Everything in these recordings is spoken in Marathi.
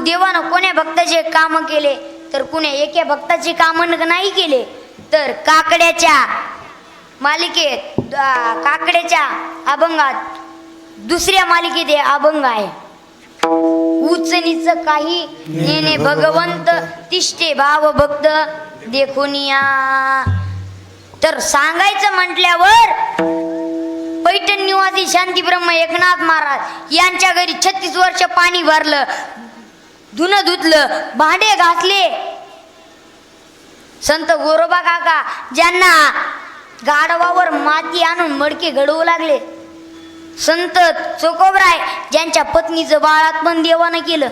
देवानं कोण्या भक्ताचे काम केले तर कुण्या एका भक्ताचे काम नाही केले. तर काकड्याच्या मालिकेत काकड्याच्या अभंगात दुसऱ्या मालिकेत हे अभंग आहे. उच नीच काही नेने भगवंत तिष्ठे भाव भक्त देखुनिया. तर सांगायचं म्हटल्यावर पैठण निवासी शांतीब्रह्म एकनाथ महाराज यांच्या घरी 36 वर्ष पाणी भरलं, धुणं धुतलं, भांडे घासले. संत गोरोबा काका ज्यांना गाढवावर माती आणून मडके घडवू लागले. संत चोकोबराय ज्यांच्या पत्नीचं बाळातपण देवानं केलं.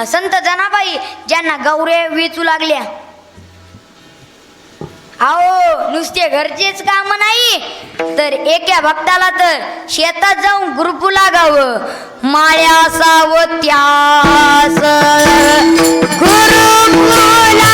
संत जनाबाई ज्यांना गौऱ्या वेचू लागल्या. नुसते घरचेच काम नाही तर एका भक्ताला तर शेतात जाऊन गुरुपू लागावं. माळ्या सावत्यास गुरुकुला